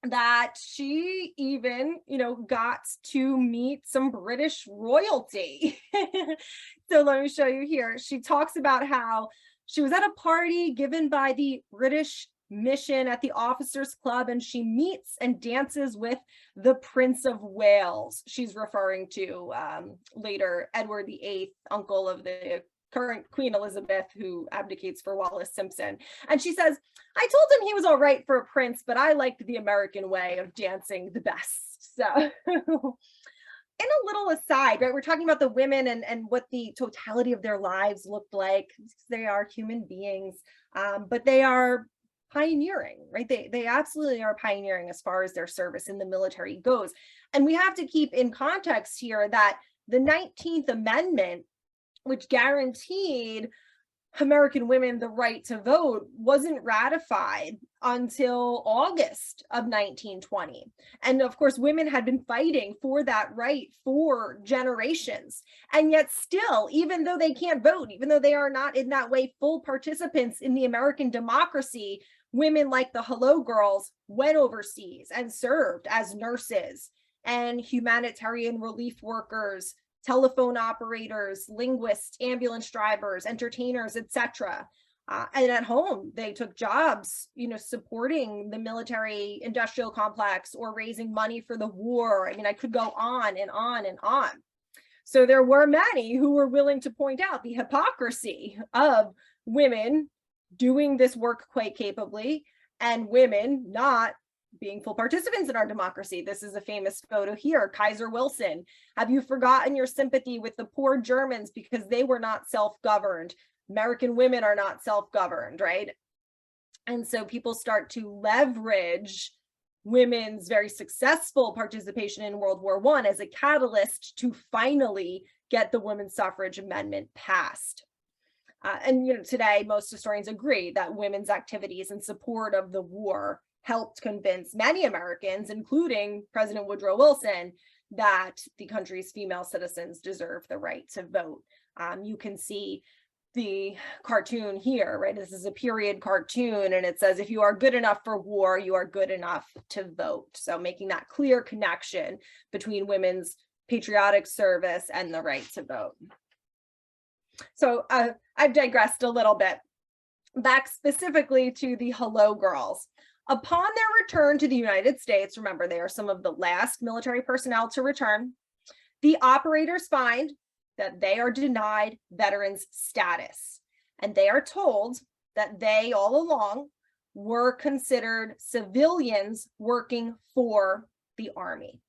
that she even, got to meet some British royalty. So let me show you here. She talks about how she was at a party given by the British mission at the officers club, and she meets and dances with the Prince of Wales. She's referring to later Edward VIII, uncle of the current Queen Elizabeth, who abdicates for Wallis Simpson. And she says, I told him he was all right for a prince, but I liked the American way of dancing the best. So in a little aside, right, we're talking about the women and what the totality of their lives looked like. They are human beings, but they are pioneering, right? They absolutely are pioneering as far as their service in the military goes. And we have to keep in context here that the 19th Amendment, which guaranteed American women the right to vote wasn't ratified until August of 1920. And of course, women had been fighting for that right for generations. And yet still, even though they can't vote, even though they are not in that way full participants in the American democracy, women like the Hello Girls went overseas and served as nurses and humanitarian relief workers, telephone operators, linguists, ambulance drivers, entertainers, etc. And at home, they took jobs, supporting the military industrial complex or raising money for the war. I mean, I could go on and on and on. So there were many who were willing to point out the hypocrisy of women doing this work quite capably and women not being full participants in our democracy. This is a famous photo here, Kaiser Wilson. Have you forgotten your sympathy with the poor Germans because they were not self-governed? American women are not self-governed, right? And so people start to leverage women's very successful participation in World War I as a catalyst to finally get the women's suffrage amendment passed. And today, most historians agree that women's activities in support of the war helped convince many Americans, including President Woodrow Wilson, that the country's female citizens deserve the right to vote. You can see the cartoon here, right? This is a period cartoon, and it says, if you are good enough for war, you are good enough to vote. So making that clear connection between women's patriotic service and the right to vote. So I've digressed a little bit. Back specifically to the Hello Girls. Upon their return to the United States, remember they are some of the last military personnel to return, the operators find that they are denied veterans status, and they are told that they all along were considered civilians working for the Army.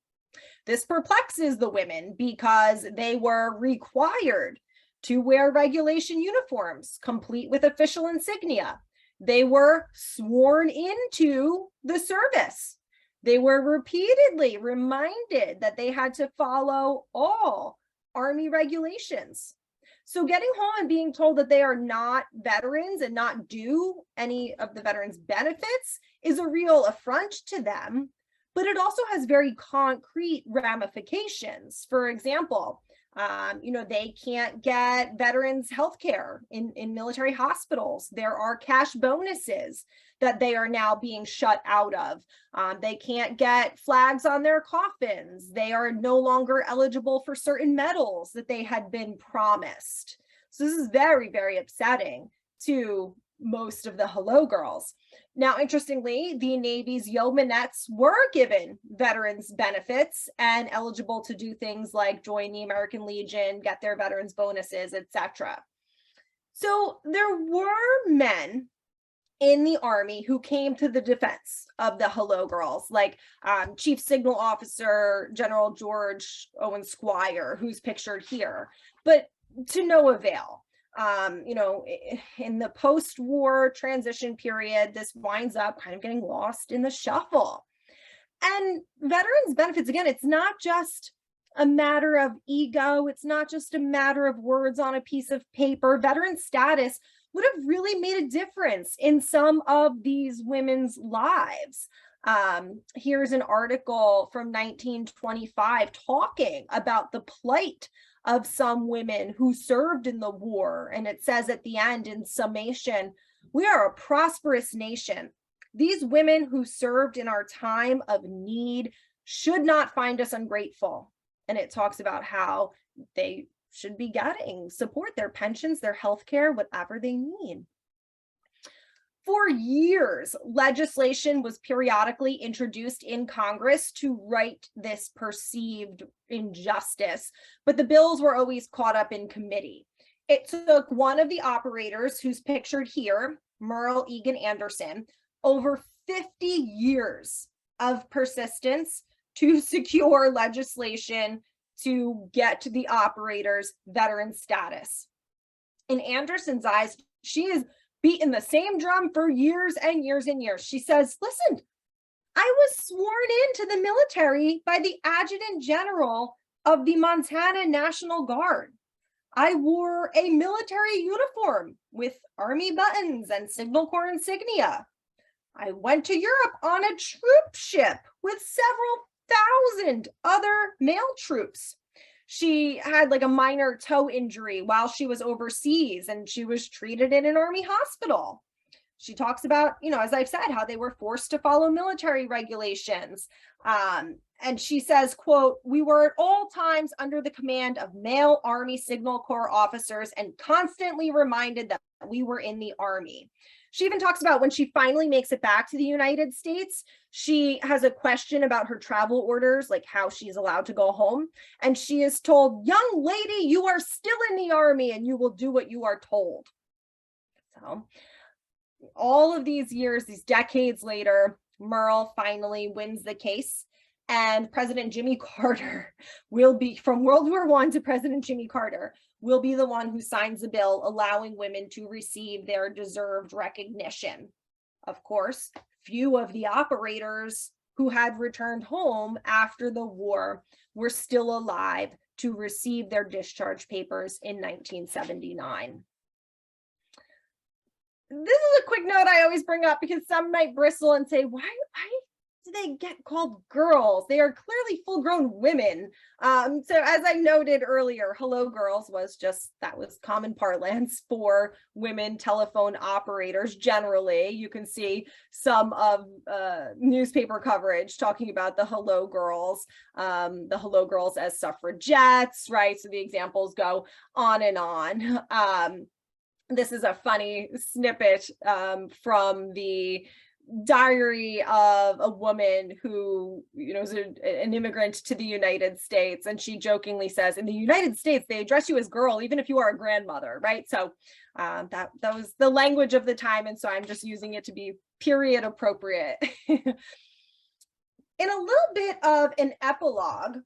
This perplexes the women because they were required to wear regulation uniforms, complete with official insignia. They were sworn into the service. They were repeatedly reminded that they had to follow all Army regulations. So getting home and being told that they are not veterans and not due any of the veterans' benefits is a real affront to them, but it also has very concrete ramifications. For example, they can't get veterans health care in military hospitals. There are cash bonuses that they are now being shut out of. They can't get flags on their coffins. They are no longer eligible for certain medals that they had been promised. So this is very, very upsetting to most of the Hello Girls. Now, interestingly, the Navy's yeomanettes were given veterans benefits and eligible to do things like join the American Legion, get their veterans bonuses, etc. So there were men in the Army who came to the defense of the Hello Girls, like Chief Signal Officer General George Owen Squire, who's pictured here, but to no avail. In the post-war transition period, this winds up kind of getting lost in the shuffle. And veterans benefits, again, it's not just a matter of ego. It's not just a matter of words on a piece of paper. Veteran status would have really made a difference in some of these women's lives. Here's an article from 1925 talking about the plight of some women who served in the war. And it says at the end, in summation, we are a prosperous nation. These women who served in our time of need should not find us ungrateful. And it talks about how they should be getting support, their pensions, their health care, whatever they need. For years, legislation was periodically introduced in Congress to right this perceived injustice, but the bills were always caught up in committee. It took one of the operators, who's pictured here, Merle Egan Anderson, over 50 years of persistence to secure legislation to get to the operators veteran status. In Anderson's eyes, she is beaten the same drum for years and years and years. She says, listen, I was sworn into the military by the adjutant general of the Montana National Guard. I wore a military uniform with Army buttons and Signal Corps insignia. I went to Europe on a troop ship with several thousand other male troops. She had like a minor toe injury while she was overseas, and she was treated in an Army hospital. She talks about, as I've said, how they were forced to follow military regulations. And she says, quote, "We were at all times under the command of male Army Signal Corps officers and constantly reminded that we were in the Army." She even talks about when she finally makes it back to the United States, she has a question about her travel orders, like how she's allowed to go home. And she is told, "Young lady, you are still in the Army and you will do what you are told." So all of these years, these decades later, Merle finally wins the case. And President Jimmy Carter will be, from World War I to President Jimmy Carter, will be the one who signs the bill allowing women to receive their deserved recognition. Of course, few of the operators who had returned home after the war were still alive to receive their discharge papers in 1979. This is a quick note I always bring up because some might bristle and say, why do they get called girls? They are clearly full-grown women. So as I noted earlier, hello girls that was common parlance for women telephone operators generally. You can see some of newspaper coverage talking about the hello girls as suffragettes, right? So the examples go on and on. This is a funny snippet from the diary of a woman who, is an immigrant to the United States. And she jokingly says, "In the United States, they address you as girl, even if you are a grandmother," right? So that was the language of the time. And so I'm just using it to be period appropriate. In a little bit of an epilogue,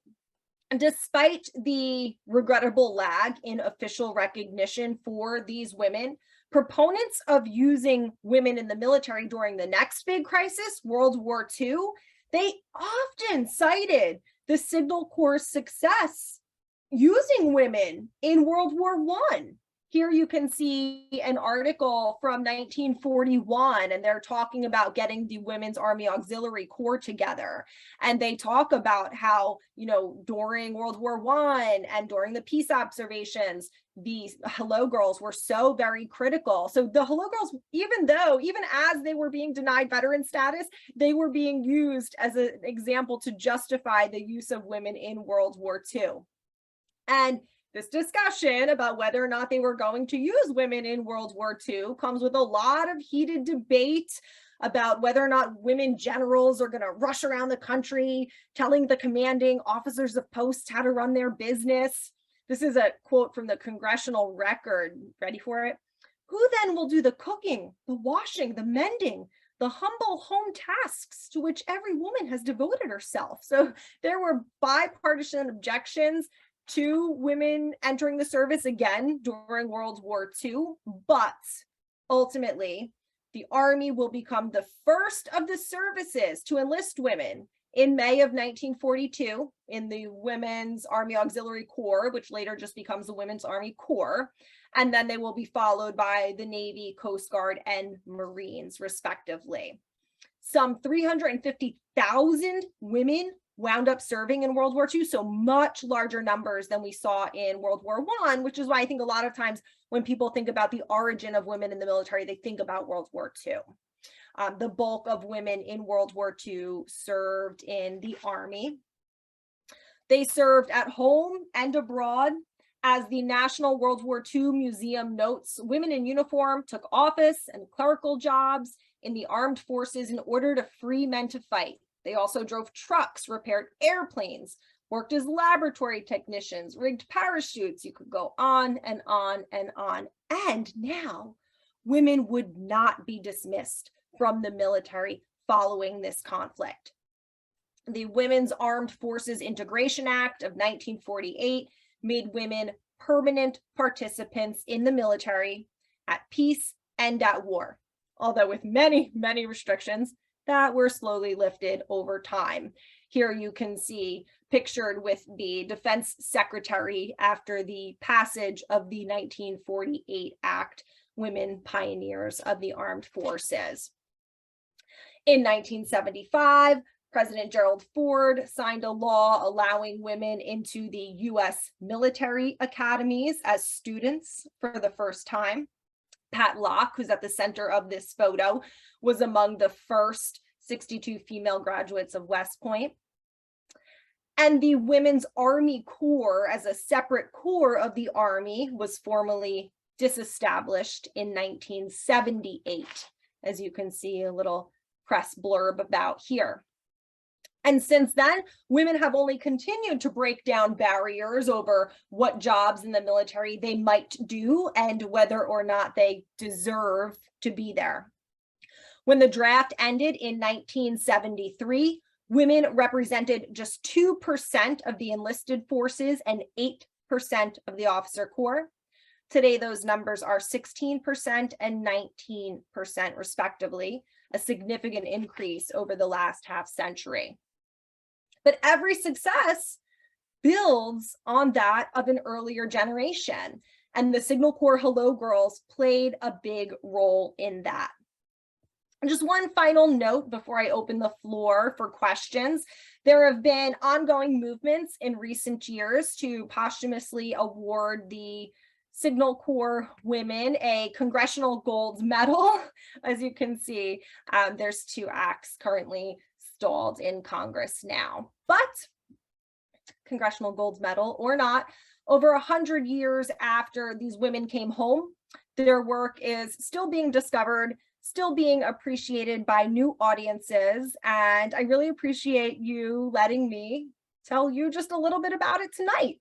despite the regrettable lag in official recognition for these women, proponents of using women in the military during the next big crisis, World War II, they often cited the Signal Corps' success using women in World War I. Here you can see an article from 1941, and they're talking about getting the Women's Army Auxiliary Corps together. And they talk about how, during World War I and during the peace observations, these hello girls were so very critical. So the hello girls, even as they were being denied veteran status, they were being used as an example to justify the use of women in World War II. And this discussion about whether or not they were going to use women in World War II comes with a lot of heated debate about whether or not women generals are going to rush around the country telling the commanding officers of posts how to run their business. This is a quote from the Congressional Record. Ready for it? "Who then will do the cooking, the washing, the mending, the humble home tasks to which every woman has devoted herself?" So there were bipartisan objections to women entering the service again during World War II, but ultimately the Army will become the first of the services to enlist women in May of 1942 in the Women's Army Auxiliary Corps, which later just becomes the Women's Army Corps. And then they will be followed by the Navy, Coast Guard, and Marines, respectively. Some 350,000 women wound up serving in World War II, so much larger numbers than we saw in World War I, which is why I think a lot of times when people think about the origin of women in the military, they think about World War II. The bulk of women in World War II served in the Army. They served at home and abroad. As the National World War II Museum notes, women in uniform took office and clerical jobs in the armed forces in order to free men to fight. They also drove trucks, repaired airplanes, worked as laboratory technicians, rigged parachutes. You could go on and on and on. And now women would not be dismissed from the military following this conflict. The Women's Armed Forces Integration Act of 1948 made women permanent participants in the military at peace and at war, although with many, many restrictions. that were slowly lifted over time. Here you can see pictured with the Defense Secretary after the passage of the 1948 Act, Women Pioneers of the Armed Forces. In 1975, President Gerald Ford signed a law allowing women into the U.S. military academies as students for the first time. Pat Locke, who's at the center of this photo, was among the first 62 female graduates of West Point. And the Women's Army Corps, as a separate corps of the Army, was formally disestablished in 1978, as you can see a little press blurb about here. And since then, women have only continued to break down barriers over what jobs in the military they might do and whether or not they deserve to be there. When the draft ended in 1973, women represented just 2% of the enlisted forces and 8% of the officer corps. Today, those numbers are 16% and 19% respectively, a significant increase over the last half century. But every success builds on that of an earlier generation, and the Signal Corps Hello Girls played a big role in that. And just one final note before I open the floor for questions. There have been ongoing movements in recent years to posthumously award the Signal Corps women a Congressional Gold Medal. As you can see, there's 2 acts currently stalled in Congress now. But Congressional Gold Medal or not, over 100 years after these women came home, their work is still being discovered, still being appreciated by new audiences. And I really appreciate you letting me tell you just a little bit about it tonight.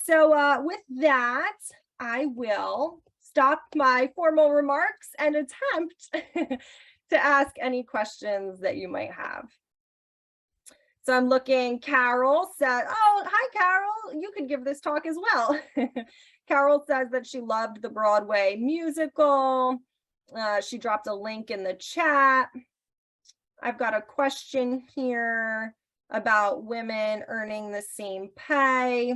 So with that, I will stop my formal remarks and attempt to ask any questions that you might have. So I'm looking, Carol said, oh, hi, Carol, you could give this talk as well. Carol says that she loved the Broadway musical. She dropped a link in the chat. I've got a question here about women earning the same pay.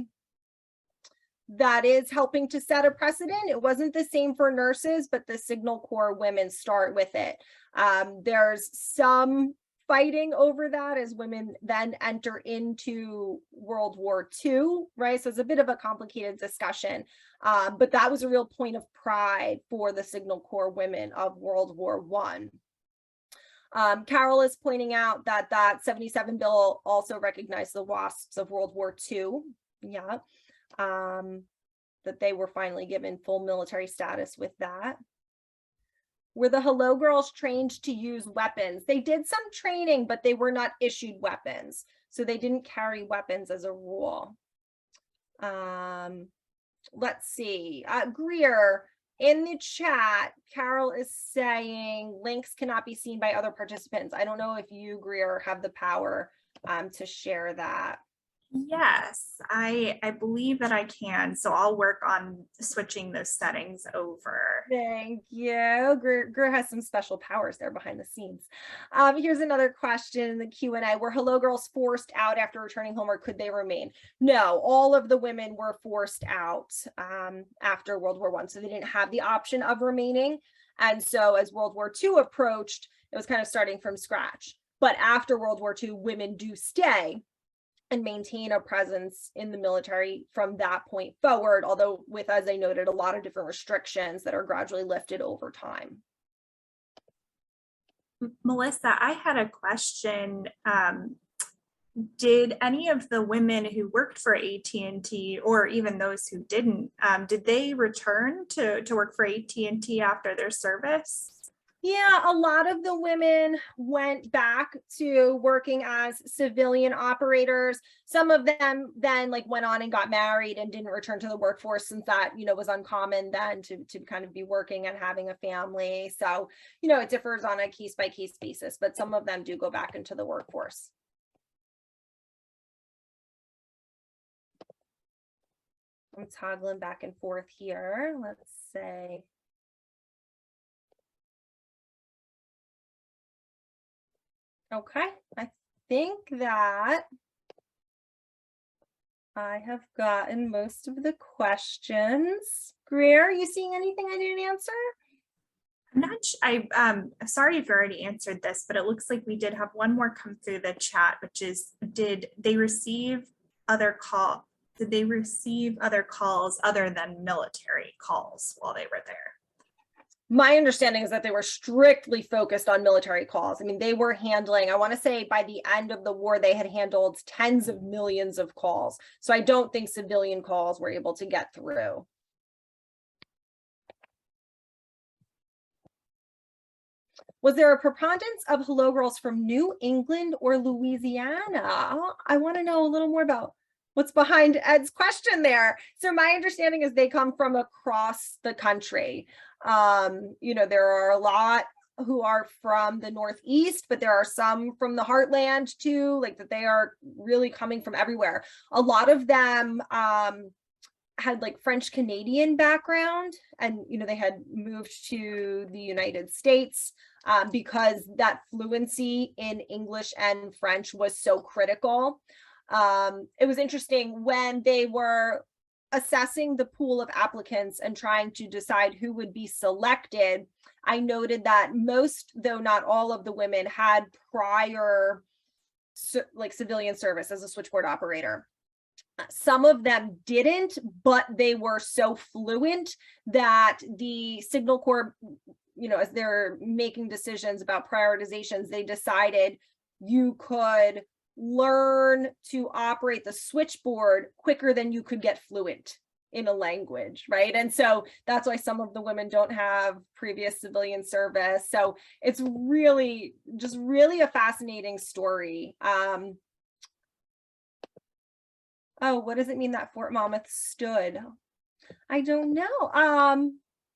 That is helping to set a precedent. It wasn't the same for nurses, but the Signal Corps women start with it. There's some fighting over that as women then enter into World War II, right? So it's a bit of a complicated discussion, but that was a real point of pride for the Signal Corps women of World War I. Carol is pointing out that that 77 bill also recognized the WASPs of World War II. Yeah, that they were finally given full military status with that. Were the Hello Girls trained to use weapons? They did some training, but they were not issued weapons. So they didn't carry weapons as a rule. Let's see. Greer, in the chat, Carol is saying links cannot be seen by other participants. I don't know if you, Greer, have the power to share that. Yes, I believe that I can. So I'll work on switching those settings over. Thank you. Greer has some special powers there behind the scenes. Here's another question in the Q&A. Were Hello Girls forced out after returning home, or could they remain? No, all of the women were forced out after World War I. So they didn't have the option of remaining. And so as World War II approached, it was kind of starting from scratch. But after World War II, women do stay and maintain a presence in the military from that point forward, although with, as I noted, a lot of different restrictions that are gradually lifted over time. Melissa, I had a question. Did any of the women who worked for AT&T, or even those who didn't, did they return to work for AT&T after their service? Yeah, a lot of the women went back to working as civilian operators. Some of them then went on and got married and didn't return to the workforce, since that, was uncommon then to kind of be working and having a family. So, it differs on a case by case basis, but some of them do go back into the workforce. I'm toggling back and forth here. Let's say. Okay, I think that I have gotten most of the questions. Greer, you seeing anything I didn't answer? I'm not sorry if you already answered this, but it looks like we did have one more come through the chat, which is, did they receive other calls other than military calls while they were there? My understanding is that they were strictly focused on military calls. I mean, they were handling, I want to say by the end of the war, they had handled tens of millions of calls. So I don't think civilian calls were able to get through. Was there a preponderance of hello girls from New England or Louisiana? I want to know a little more about what's behind Ed's question there. So my understanding is they come from across the country. There are a lot who are from the Northeast, but there are some from the heartland too, like that they are really coming from everywhere. A lot of them had like French Canadian background, and they had moved to the United States because that fluency in English and French was so critical. It was interesting when they were assessing the pool of applicants and trying to decide who would be selected. I noted that most, though not all, of the women had prior like civilian service as a switchboard operator. Some of them didn't, but they were so fluent that the Signal Corps, as they're making decisions about prioritizations, they decided you could learn to operate the switchboard quicker than you could get fluent in a language, right? And so that's why some of the women don't have previous civilian service. So it's really a fascinating story. Oh, what does it mean that Fort Monmouth stood? I don't know.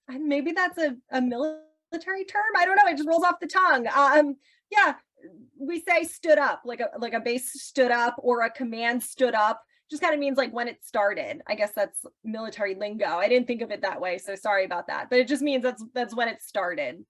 Maybe that's a military term. I don't know. It just rolls off the tongue. Yeah, we say stood up, like a base stood up or a command stood up. Just kind of means like when it started. I guess that's military lingo. I didn't think of it that way, so sorry about that. But it just means that's when it started.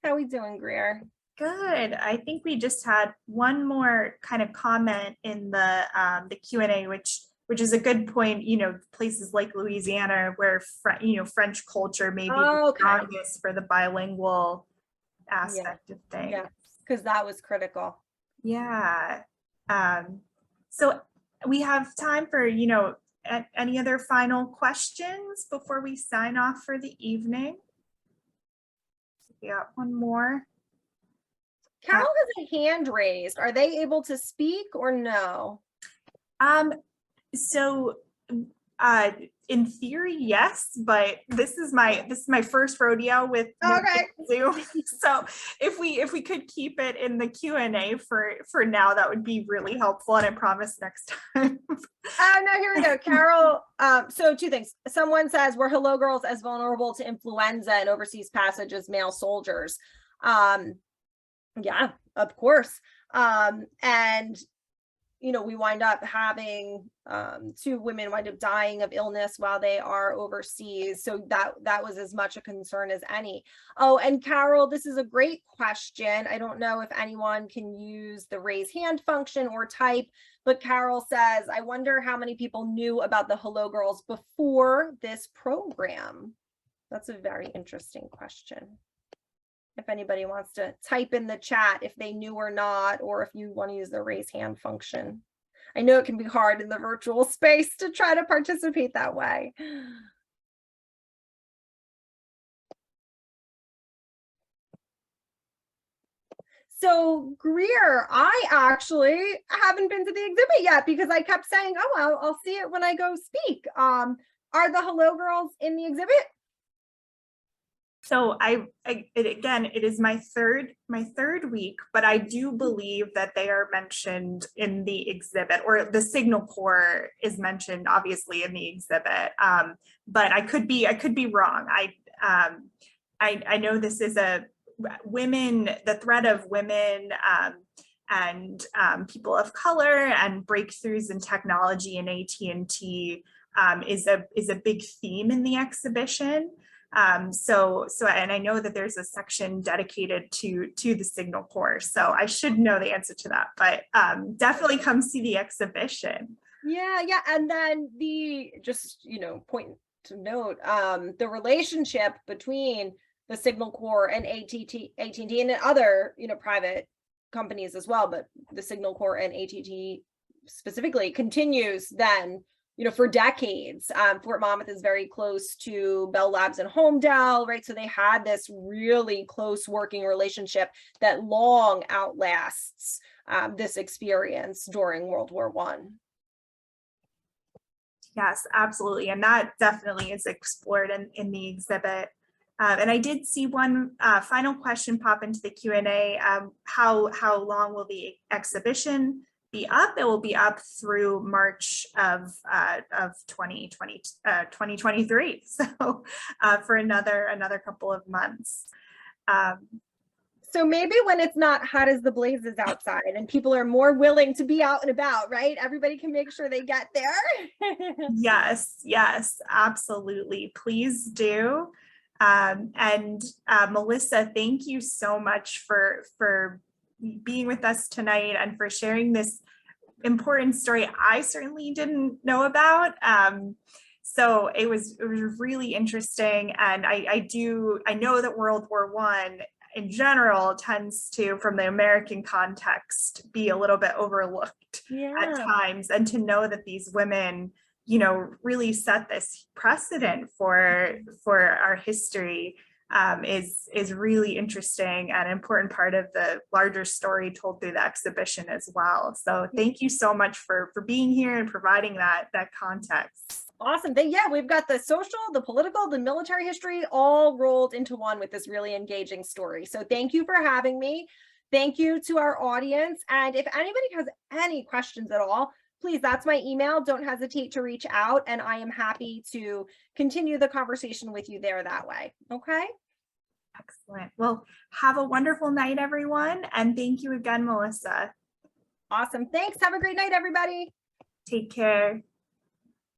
How are we doing, Greer? Good. I think we just had one more kind of comment in the Q&A, which is a good point. Places like Louisiana, where French culture may be the strongest for the bilingual aspect of things. Yeah, because that was critical. Yeah. So we have time for any other final questions before we sign off for the evening. We got one more. Carol has a hand raised. Are they able to speak or no? So in theory, yes, but this is my first rodeo with Zoom. So if we could keep it in the Q&A for now, that would be really helpful, and I promise next time. No, here we go. Carol, so two things. Someone says, were hello girls as vulnerable to influenza and overseas passage as male soldiers? Yeah, of course. And we wind up having two women wind up dying of illness while they are overseas. So that was as much a concern as any. Oh, and Carol, this is a great question. I don't know if anyone can use the raise hand function or type, but Carol says, I wonder how many people knew about the Hello Girls before this program. That's a very interesting question. If anybody wants to type in the chat if they knew or not, or if you want to use the raise hand function. I know it can be hard in the virtual space to try to participate that way. So Greer, I actually haven't been to the exhibit yet because I kept saying, oh, well, I'll see it when I go speak. Are the Hello Girls in the exhibit? So again, it is my third week, but I do believe that they are mentioned in the exhibit, or the Signal Corps is mentioned obviously in the exhibit. But I could be wrong. I know this is the threat of women and people of color and breakthroughs in technology and AT&T is a big theme in the exhibition. And I know that there's a section dedicated to the Signal Corps, so I should know the answer to that, but definitely come see the exhibition. Yeah, and then point to note, the relationship between the Signal Corps and AT&T and other, private companies as well, but the Signal Corps and AT&T specifically continues then, for decades. Fort Monmouth is very close to Bell Labs and Homedale, right? So they had this really close working relationship that long outlasts this experience during World War I. Yes, absolutely. And that definitely is explored in the exhibit. And I did see one final question pop into the Q&A. How long will the exhibition be up? It will be up through March of 2023. So for another couple of months. So maybe when it's not hot as the blazes outside and people are more willing to be out and about, right? Everybody can make sure they get there. Yes, absolutely. Please do. Melissa, thank you so much for being with us tonight and for sharing this important story I certainly didn't know about. So it was really interesting, and I know that World War I in general tends to, from the American context, be a little bit overlooked at times, and to know that these women, really set this precedent for our history is really interesting and an important part of the larger story told through the exhibition as well. So thank you so much for being here and providing that context. Awesome. We've got the social, the political, the military history all rolled into one with this really engaging story. So thank you for having me. Thank you to our audience. And if anybody has any questions at all, please, that's my email. Don't hesitate to reach out, and I am happy to continue the conversation with you there that way. Okay? Excellent. Well, have a wonderful night, everyone. And thank you again, Melissa. Awesome. Thanks. Have a great night, everybody. Take care.